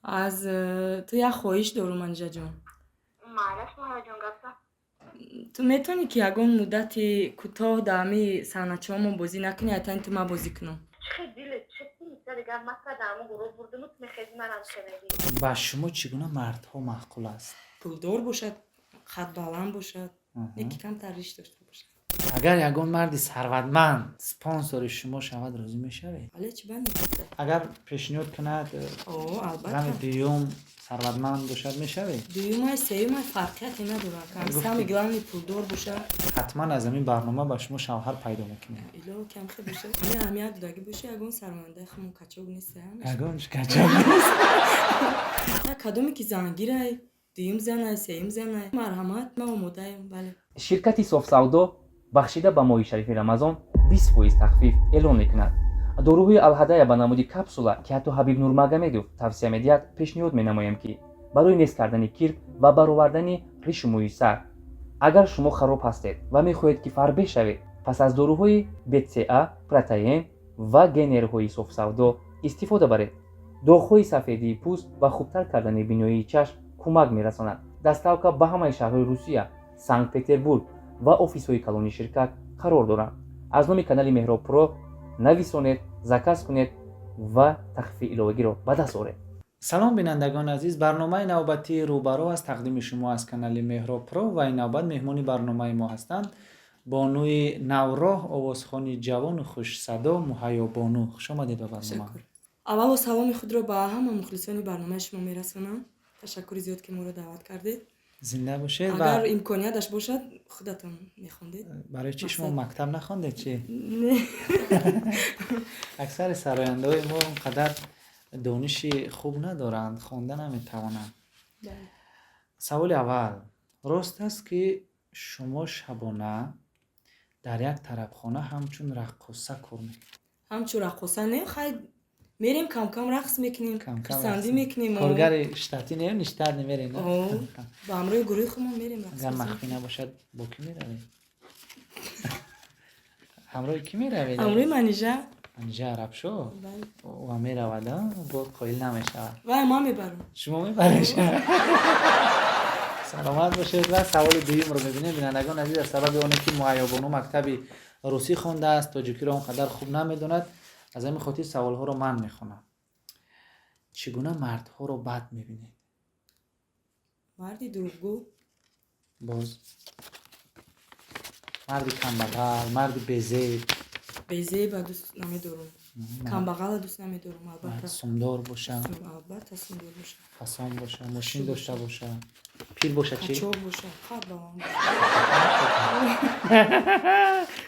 از تو یه خواهش دارم منجا جان. معلش مایا جان گفته. تو میتونی که یکم مدتی کوتاه دامی سانچه‌مون بازی نکنی حتی تو ما بازی کنم. چه دیلت چه میگه دیگه مثلا دامو گروه بردمت میخواد منم شنیدی. با شما چگونه مردها معقول است؟ پولدار باشد، خط بلند باشد، یکی کم تریش داشته باشد. اگر یگان مردی ثروتمند سپانسر شما شود راضی میشوید؟ ولی چی بنده؟ اگر پیشنهاد کند زن البته. دوم ثروتمند باشد میشوید؟ دویمای سومای فرقیتی نداره. کم میگن پولدار باشد. حتما از این برنامه با شما شوهر پیدا میکنیم. ایلو کم خیلی باشه. همه اهمیت داده باشه یگان سرمایه خمون کچوب نیست همش. یگانش کچاپ نیست. کدومی که زنگیره دویم زنه سوم زنه مرحمت ما آماده‌ایم. بله. شرکتی صاف‌سودا بخشیده به ماهی شریف رمضان 20% تخفیف اعلان میکند. داروهای الهدایه به نمود کپسولا که حتی حبیب نورمагомедов тавsiya می‌دهد پیشنهاد می‌نمایم که برای نیست کردن کیر و برآوردن ریش موی سر اگر شما خراب هستید و می‌خواهید که فربه شوید پس از داروهای BCA، پروتئین و گنرهای صاف‌سودا استفاده برید. داغ‌های سفیدی پوست و خوبتر کردن بینایی چشم کمک می‌رساند. دستاوکا به همه شهرهای روسیه، سنت پتربورگ و آفیس‌های کلانی شرکت قرار دارند. از نام کانال مهراب پرو نویسونید، زکاس کنید و تخفیف الهگی را به دست آورید. سلام بینندگان عزیز، برنامه نوبتی روبرو از تقدیم شما از کانال مهراب پرو و این نوبت مهمانی برنامه ما هستند بانوی نوراه آوازخوانی جوان خوش صدا مهیا بانو. خوش آمدید به برنامه. اول سلام خود را به همه مخلصان برنامه شما میرسونم. تشکر زیاد که ما را دعوت کردید. زنده باشید. اگر امکانیتش باشد خودتون میخوندید. برای چی شما مکتب نخوندید چی؟ نه. اکثر سراینده های ما قدر دانشی خوب ندارند، خوانده نمیتوانند. سوال اول، راست است که شما شبانه در یک طربخانه همچون رقاصه کار میکنید؟ همچون رقاصه نه، خیلی میریم کم کم رقص میکنیم، پسندی میکنیم. کارگر اشتاتی نه نشتر نمیرین؟ با همراه گروه خودمون میریم رقص. اگر مخفی نباشد با کی میروید؟ همراه کی میروید؟ همراه منیژه. منیژه عرب شو و میرود با قایل نمیشود و ما میبرم. شما میبرش. سلامت باشید. و سوال دویم رو ببینید بینندگان عزیز. از سبب اونه که مهیا بانو مکتب روسی خونده است، تاجیکی رو اونقدر خوب نمیدوند، از همین خاطر سوال ها رو من میخونم. چگونه مردها رو بد میبینید؟ مردی دروغگو، باز مردی کمبغل، مردی بزید. بزید دوست نمیدارم، کمبغل دوست نمیدارم. البته سمدار باشه، البته سمدار باشه، فسان باشه، ماشین داشته باشه، پیر باشه، چی؟ کچوب باشه، خط بلند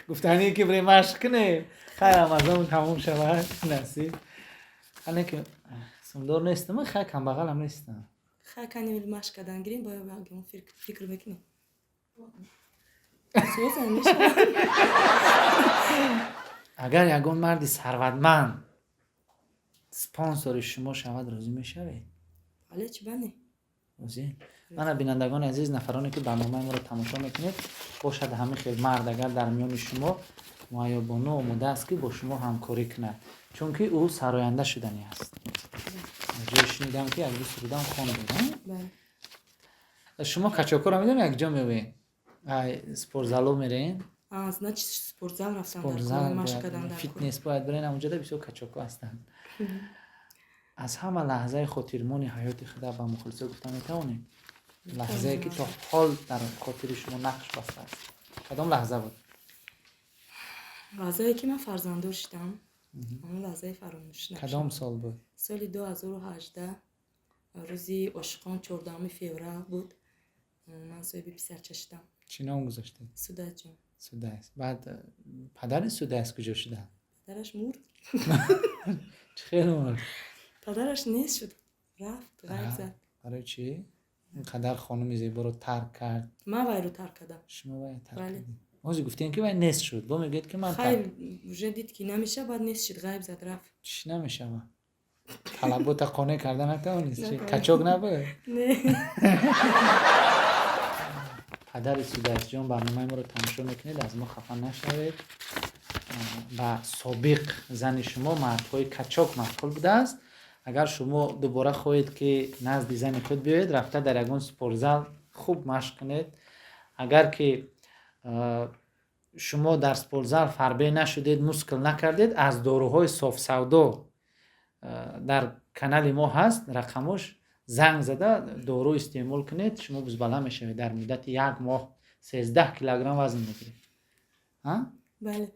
گفتنی که برای مشق کنه خیلی از اون تموم شود نصیب. حالا که سمدار نیستم، من خیلی کمبغل هم نیستم. خیلی کنیم مشق کردن گیریم باید بگم فکر میکنیم. اگر یگان مردی ثروتمند سپانسر شما شود راضی میشوید؟ ولی چی بنده؟ راضی؟ من بینندگان عزیز، نفرانی که برنامه ما رو تماشا میکنید باشد همه خیلی مرد اگر در میان شما مهیا بانو آماده است که با شما همکاری کند، چون که او سراینده شدنی است. جای شنیدم که از سرودم خانه بودم. شما کچاکو رو میدونید یک جا میبین سپورزالو میرین؟ از نه سپورتزال رفتم سپورتزال مشق کردم، فیتنس باید برین، اونجا ده بسیار کچاکو هستن. از همه لحظه خاطرمون حیات خدا به مخلصه گفتن میتوانید؟ لحظه که تا حال در خاطر شما نقش بسته است کدام لحظه بود؟ لحظه که من فرزنددار شدم. اون لحظه فراموش نمیشه. کدام سال بود؟ سال 2018 روزی عاشقان 14 فوریه بود. من صاحب پسرچه شدم. چی نام گذاشته؟ سودت جان. سودت. بعد پدر سودت کجا شده؟ پدرش مرد. خیلی مرد. پدرش نیست شد، رفت غیب زد. برای چی؟ اینقدر خانم زیبا رو ترک کرد. من وای رو ترک کردم. شما وای ترک کردید؟ موزی گفتین که وای نیست شد، با میگید که من خیلی وجه دید که نمیشه، بعد نیست شد، غیب زد رفت. چی نمیشه؟ من طلبات قانع کردن نتوانید؟ کچاک نبود؟ نه. پدر سودت جان برنامه ما رو تماشا میکنید، از ما خفه نشوید. و سابق زن شما مردهای کچاک معقول بوده است. агар шумо дубора хоҳед ки назди зани худ биёед, рафта дар ягон спортзал хуб машқ кунед. агар ки шумо дар спортзал фарбе нашудед, мускул накардед, аз доруҳои софсавдо дар канали мо ҳаст, рақамош занг зада дору истеъмол кунед, шумо бузбаланд мешавед. дар муддати 1 моҳ 13 килограмм вазн мегиред. бале.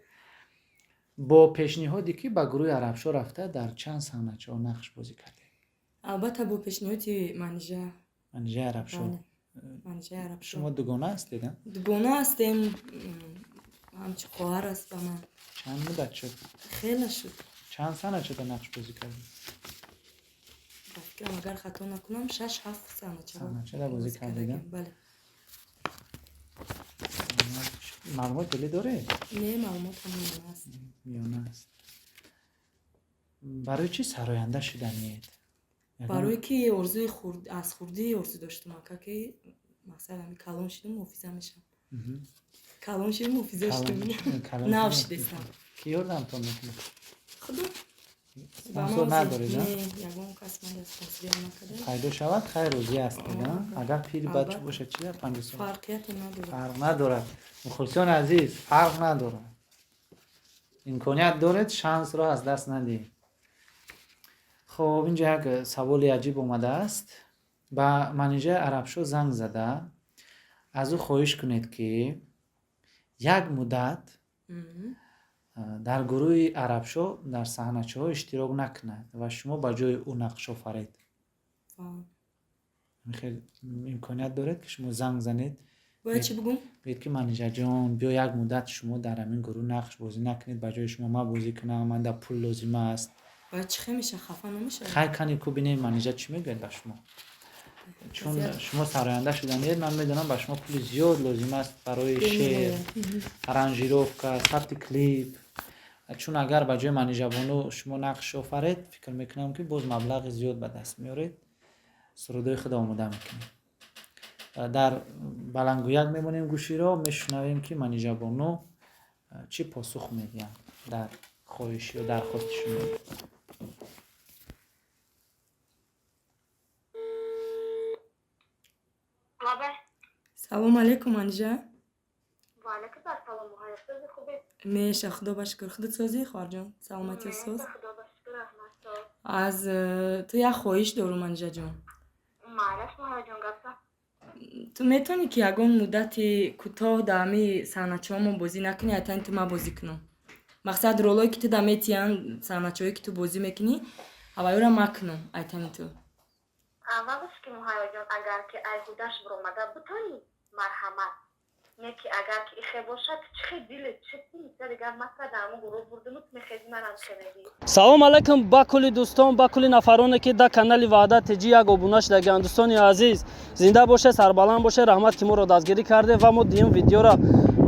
бо пешниҳоде ки ба гурӯҳи Арабшо рафта дар чанд саҳначаҳо нақш бозӣ кардед? албатта бо пешниҳоди манижаи Арабшо. манижаи Арабшо. шумо дугона ҳастед? дугона ҳастем. ҳамчи хоҳар аст ба ман. чанд муддат шуд? хеле шуд. чанд саначада нақш бозӣ кардед? ба фикрам агар хато накунам 6-7 саначада бозӣ кардед? бале. маълумот дилӣ доред? не, маълумотам миёна аст. миёна аст. барои чӣ сароянда шуданед? барое ки орзуи аз хурдӣ орзу доштам ака ки масалан калон шидам ҳофиза мешам. калон шидам ҳофиза шидам. нав шидестам. ки ёрдамтон мекунад? худо спонсор надоред? ягон кас ман спонсорӣ накарда. пайдо шавад хайр розӣ ҳастед? агар пири бача бошад чӣ? 50 сол фарқияте надорад. фарқ надорад. мухлисони азиз, фарқ надорад. имконият доред, шансро аз даст надиҳед. хоб инҷо як саволи аҷиб омадааст. ба манижаи Арабшо занг зада аз ӯ хоҳиш кунед ки як муддат дар гурӯҳи Арабшо дар саҳначаҳо иштирок накунад ва шумо ба ҷои ӯ нақш офаред. хел имконият доред ки шумо занг занед, бояд чӣ бигӯм? бигӯед ки манижаҷон биё як муддат шумо дар ҳамин гурӯҳ нақш бозӣ накунед, ба ҷои шумо ман бозӣ кунам, манда пул лозим аст. бояд чӣ меша? хафа намешавад? хай кани ку бинед манижа чӣ мегӯяд ба шумо. чун шумо сароянда шуданед, ман медонам ба шумо пули зиёд лозим аст барои шеър, аранжировка, сабти клип. чун агар ба ҷои манижабону шумо нақш офаред, фикр мекунам ки боз маблағи зиёд ба даст меоред, сурудои худ омода мекунед. дар балангӯяк мемонем гӯширо, мешунавем ки манижабону чӣ посух медиҳанд дар хоҳиши ё дархости шумо. салом алейкум манижа. وعلیکم السلام محیط خوبی؟ меша худо ба шукр. худат созӣ хоҳарҷон? саломатӣ соз? خدا بشکر احمد تو. аз ту як хоҳиш дорум манижаҷон. معلش محیط جان گفته. ту метавонӣ ки ягон муддати кӯтоҳ дар ҳамин саҳначаҳомо бозӣ накунӣ, айтани ту ман бозӣ кунам. мақсад ролҳое ки ту дар метиян саҳначаҳое ки ту бозӣ мекунӣ, аввалора ман кунам, айтани ту. اولش که محیط جان اگر که ایهودش برآمده بتونی مرحمت نه که اگر که ایخه باشد چه دلت چه میشه دیگر مثلا دامو گروه بردمت میخواد منم شنیدی. салом алайкум ба кулли дӯстон, ба кулли нафароне ки дар канали Ваҳдат ТГ як обуна шудагианд. дӯстони азиз, зинда боше, сарбаланд боше. раҳмат ки моро дастгирӣ карде ва мо дигим видеора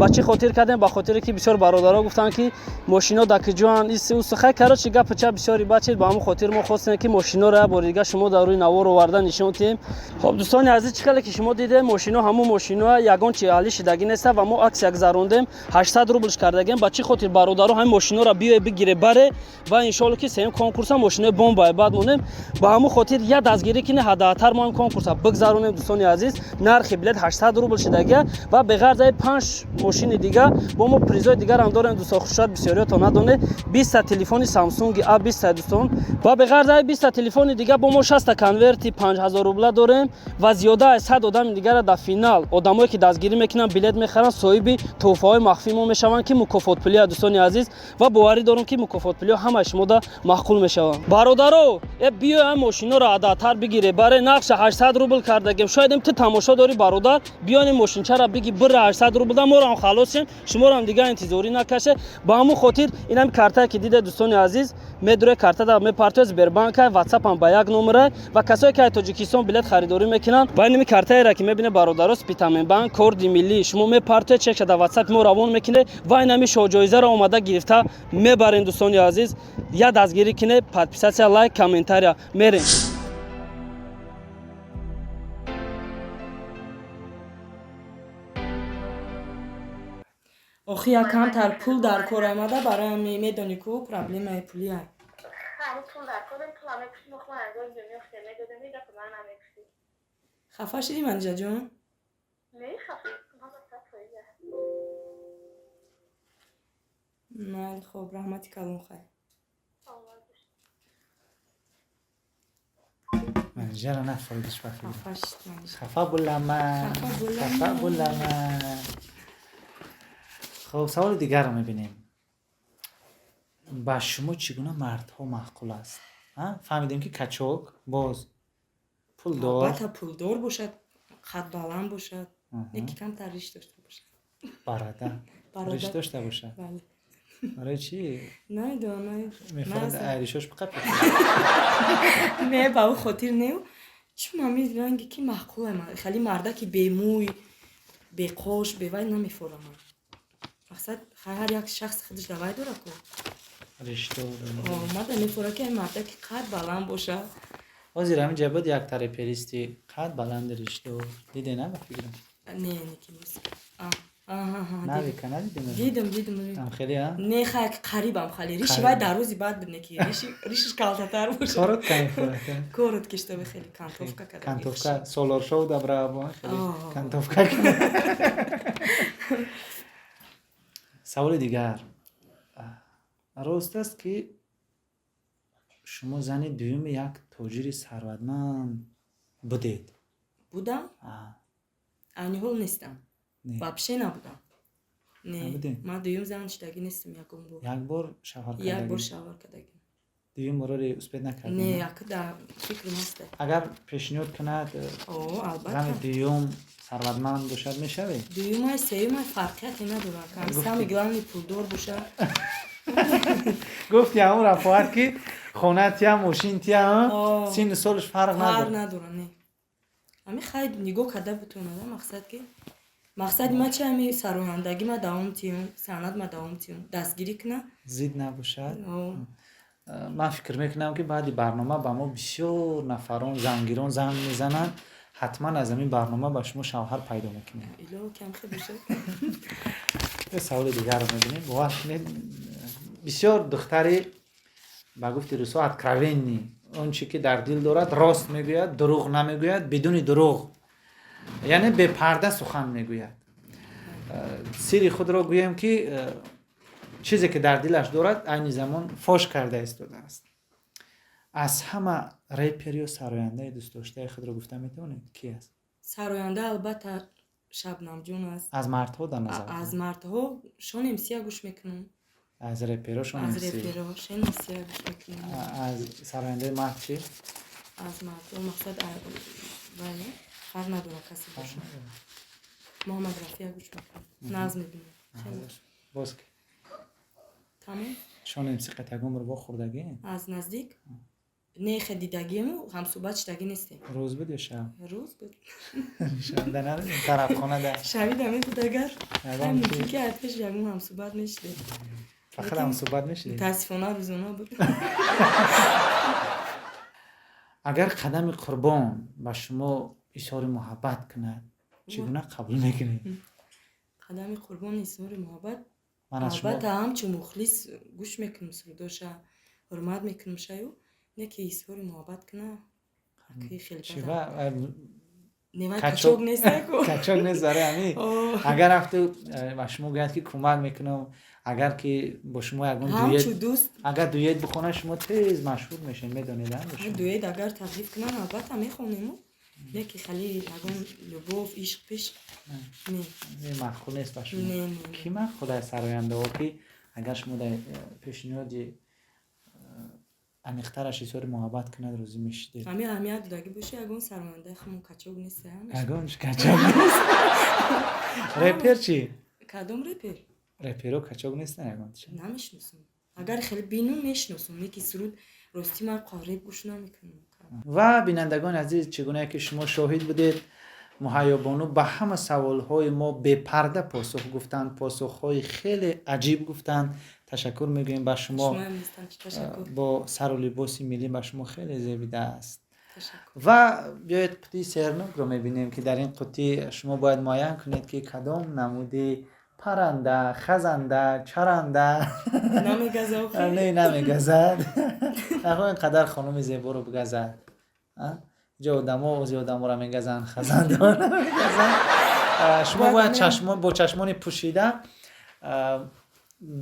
ба чӣ хотир кардем? ба хотире ки бисёр бародаро гуфтанд ки мошино дакиҷоан исухай карочи гапи ча бисёри бачед. ба ҳамон хотир мо хостем ки мошиноро як бори дига шумо дар рӯи навор оварда нишон диҳем. хоб дӯстони азиз, чӣ кале ки шумо дидем мошино ҳамон мошиноа ягон чиҳали шидагӣ неста ва мо акс як зарондем 800 рублш кардагем. ба чӣ хотир бародаро ҳамин мошиноро биёе бигире баре ва иншоалло ки сеюм конкурса мошинои бомбае баъд монем. ба ҳамон хотир я дастгирӣ кине ҳаддаатар мо ҳам конкурса бигзаронем. дӯстони азиз, нархи билет 800 рубл шидагия ва беғарзаи 5 мошини дига бо мо призои дигар ҳам дорем. дӯстон хушад бисёриётон надонед 20 телефони Samsung A20 дӯстон ва беғарзаи 20 телефони дига бо мо 60 конверти 5000 рубла дорем ва зиёда аз 100 одами дигара дар финал одамое ки дастгирӣ мекунанд билет мехаранд соҳиби тӯҳфаҳои махфӣ мо мешаванд ки мукофотпулия. дӯстони азиз, ва боварӣ дорам ки мукофотпулиё ҳамаи шумо да маҳқул мешаванд. бародаро, биё ҳам мошиноро адатар бигире баре нақша 800 рубл кардагем. шояд ам ту тамошо дори бародар, биёни мошинчара биги бира 800 рубл да моро ҳам халос шем, шуморо ҳам дига интизорӣ накаше. ба ҳамон хотир инам картае ки диде дӯстони азиз, медуре карта да мепартои Сбербанка, WhatsApp ам ба як номера ва касое ки аз Тоҷикистон билет харидорӣ мекунанд ва инами картаеро ки мебине бародаро Спитаменбанк, Корди миллӣ шумо мепартоед чек шуда WhatsApp мо равон мекуне ва инами шоҳҷоизаро омада гирифта мебарен. дӯстони азиз, я дастгирӣ кине, подписатсия, лайк, комментария мерем. охи якамтар пул дар кор омада барои медони ку проблемаи пулия. پول در کدوم پول همه کسی مخمه انگار دنیا خیمه داده میده که من همه کسی خفه شدی منجا جان؟ نه خفه ما بسید توییه نه خب رحمتی کلون خیر منجا را نفایدش بخیر خفه شد منجا خفه بولم خفه بولم. خب سوال دیگر رو میبینیم. با شما چگونه مردها معقول است؟ فهمیدیم که کچوک باز پول دار البته پول دار باشد خط بلند باشد یکی کم تر ریش داشته باشد برادر ریش داشته باشه. بله برای چی؟ نه دانه میفرد ایریشاش بقیب نه با او خاطر نه چون من میدونم که معقوله من خیلی مرده که به موی به قوش به وای نمیفورم من مقصد هر یک شخص خودش دوای داره که ریش دار من نمیفوره که مرده که قد بلند باشه وزیر همین جباد یک تره پریستی قد بلند ریش دار دیده نه بفکرم نه که نیست نه بیکنه دیدم هم خیلی ها؟ نه خیلی قریبم خیلی ریشی باید در روزی بعد بدنه که ریشش کلته تر باشه کارت کنی خورده کارت کشته به خیلی کانتوفکا کرده کانتوفکا سولار شو دبره با خیلی کانتوفکا کنه. سوال دیگر راست است که شما زن دوم یک تاجر ثروتمند بودید؟ بودم اینی حال نیستم نه. وابشه نبودم نبودی؟ من دویم زن شدگی نیستم یکم بود یک بار شوهر یک بار کردگی شوهر کردگی دویم بار رو اسپید نکردی؟ نه یک در فکر نیسته اگر پیشنهاد کند زن البته دوم ثروتمند باشد میشوی؟ دویم های سوم های فرقیتی نداره که همیشه میگلن پولدار باشه گفتی همون رفاقت که خونه تیا ماشین تیا سین سالش فرق نداره نداره نه همین خیلی نگاه کرده بتونه مقصد ما چه همی سرایندگی ما دوام تیم سند ما دوام تیم دستگیری کنه زید نباشد. من فکر میکنم که بعد برنامه با ما بسیار نفران زنگیران زنگ میزنن حتما از این برنامه با شما شوهر پیدا میکنیم. ایلو کم خیلی بشه. یه سوال دیگر رو میبینیم. بسیار دختری با گفت روسا اتکراوینی اون چی که در دل دارد راست میگوید دروغ نمیگوید بدون دروغ یعنی به پرده سخن میگوید. سری خود را گویم که چیزی که در دلش دارد این زمان فاش کرده ایستاده است. از همه ریپری و سراینده دوست داشته خود را گفته میتونید کی است؟ سراینده البته شبنم جون است. از مردها در نظر از مردها شون امسیا گوش میکنم. از ریپری شون امسیا. از ریپری شون امسیا گوش میکنم. از سراینده مرد چی؟ از مرد مقصد بله خر نداره کسی باشه. محمد رفیع گوش میکنم. ناز میبینم. باز که تمام شون امسی قطعگم رو با خوردگی؟ از نزدیک نه خدیدگیم هم صحبت شدگی نیستیم. روز بود یا شب؟ روز بود. شب ده نره طرف خانه ده شبی دمی بود اگر همین که ارتش جمعون هم صحبت میشده فقط هم صحبت میشده متاسفانه روزانه بود. اگر قدم قربان با شما اظهار محبت کند چگونه قبول میکنید؟ قدم قربان اظهار محبت من از شما البته همچون مخلص گوش میکنم سرداشا حرمت میکنم شایو نه که اظهار محبت کنه که خیلی شبا نه کچوک نیست کچوک نیست داره همی اگر رفته با شما گوید که کمک میکنم اگر که با شما یکون دویت اگر دویت بخونه شما تیز مشهور میشین میدونید هم دویت اگر تقریف کنن البته میخونیم نه که خیلی یکون لبوف عشق پیش نه مخول نیست با شما نه کی من خدای سراینده ها که اگر شما در پیشنهادی امیخترش اظهار محبت کنند روزی میشید همین اهمیت داده باشه یکون سراینده خمون کچوک نیست یکونش کچوک نیست ریپر چی؟ کدوم ریپر؟ ریپرو کچوک نیست نه یکون چی؟ نمیشناسم اگر خیلی بینون میشناسم یکی سرود راستی من قارب گوش نمیکنم. و بینندگان عزیز چگونه که شما شاهد بودید مهیا بانو به همه سوالهای ما به پرده پاسخ گفتند پاسخهای خیلی عجیب گفتند. تشکر میگویم به شما با سر و لباس ملی به شما خیلی زیبیده است. و بیایید قطعی سرنوک رو میبینیم که در این قطعی شما باید معین کنید که کدام نمودی پرنده خزنده چرنده نمیگزد نمیگزد نخو اینقدر خانم زیبا رو بگذد جا آدما رو میگذن خزندان رو میگذن. شما باید با چشمان پوشیده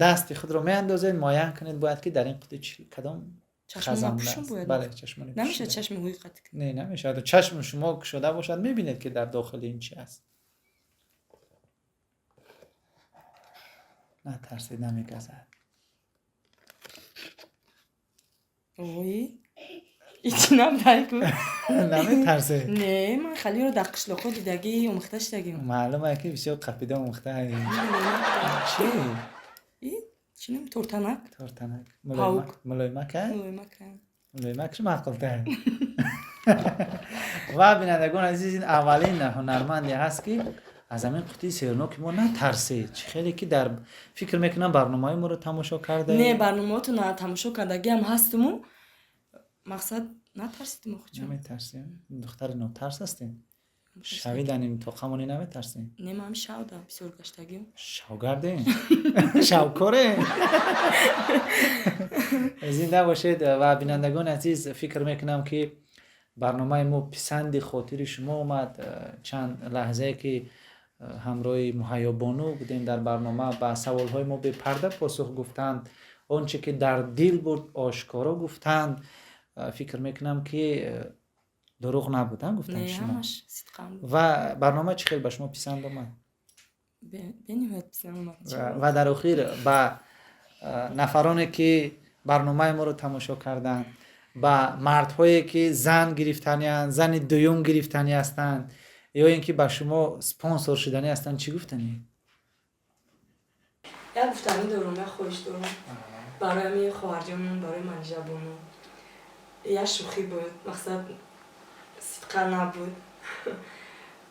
دست خود رو میاندازید معاین کنید باید که در این قطعه کدام خزنده است. بله چشمان پوشیده. نمیشه چشم حقیقت کنید. نه نمیشه. چشم شما گشوده باشد میبینید که در داخل این چی است. نه ترسید نمیگذد. اوی ایچینم دایکو نمی ترسه. نه من خیلی رو در قشلاقو دیدگی اومختش دگیم. معلومه که بسیار قپیده اومخته. چی؟ چینم تورتنک؟ تورتنک. ملایمک؟ ملایمک شما عقلته. و بینندگان عزیز این اولین هنرمندی هست که از همین قطعه سیرنوک ما نترسید. خیلی که در فکر میکنم برنامه ما رو تماشا کرده. نه برنامه تو نه تماشا کردگی هم هستمو. مقصد نترسیدم خودم. نمیترسیم. دختر نوترس هستیم. شویدنیم تو خمونی نمیترسیم. نه من شاودم بسیار گشتگیم. شوگردیم. شوکوره. زنده باشید و بینندگان عزیز فکر میکنم که برنامه ما پسند خاطر شما اومد. چند لحظه که همراه مهیا بانو بودیم در برنامه با سوالهای ما به پرده پاسخ گفتند. آنچه که در دل بود آشکارا گفتند. فکر میکنم که دروغ نبودن گفتن شما. نه همش صدقم بود. و برنامه چه خیلی به شما پسند اومد؟ بنیمت پسند اومد. و در اخیر با نفرانی که برنامه ما رو تماشا کردن با مردهایی که زن گرفتنی هستند، زن دوم گرفتنی هستند یا اینکه با شما سپانسر شدنی هستند چی گفتنی؟ یا گفتنی دارم یا خوش دارم برای می خواهرجامون برای منیجه بانو یا شوخی بود مقصد صدقه نبود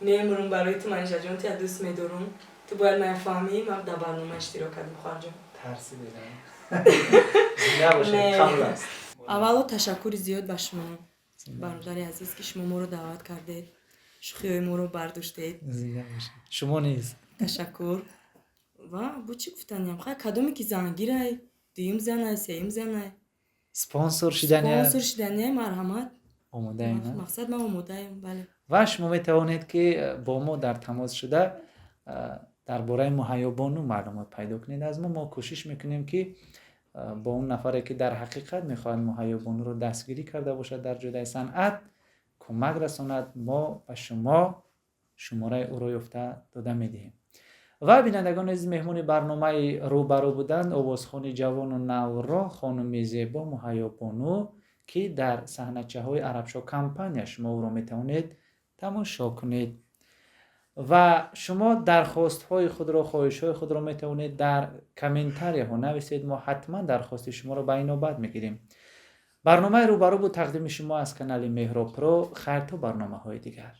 میمونم برای تو منیجه جان تو دوست میدارم تو باید من فهمی من در برنامه اشتراک کردم خواهرجام ترسی بیدم نباشه قبل است. اولا تشکر زیاد به شما برادر عزیز که شما ما رو دعوت کردید شوخی های ما رو برداشتید. شما نیست تشکر و بو چی گفتنیم خواهی کدومی که زنگیره دویم زنه سیم زنه سپانسر شدنی مرحمت آماده ایم. مقصد من آماده ایم. بله و شما میتوانید که با ما در تماس شده درباره مهیا بانو معلومات پیدا کنید از ما کوشش میکنیم که با اون نفری که در حقیقت میخواد مهیا بانو رو دستگیری کرده باشد در جدای صنعت کمک رساند. ما به شما شماره او رو یافته داده میدهیم. و بینندگان عزیز مهمون برنامه روبرو بودند آوازخوان جوان و نورا خانم زیبا مهیا بانو که در صحنه‌چه های عربشا کمپانی شما او رو میتونید تماشا کنید و شما درخواست های خود را خواهش های خود را میتونید در کامنتاری ها نویسید. ما حتما درخواست شما را به این نوبت میگیریم. برنامه روبرو بود تقدیم شما از کانال مهراب پرو. خیر تا برنامه های دیگر.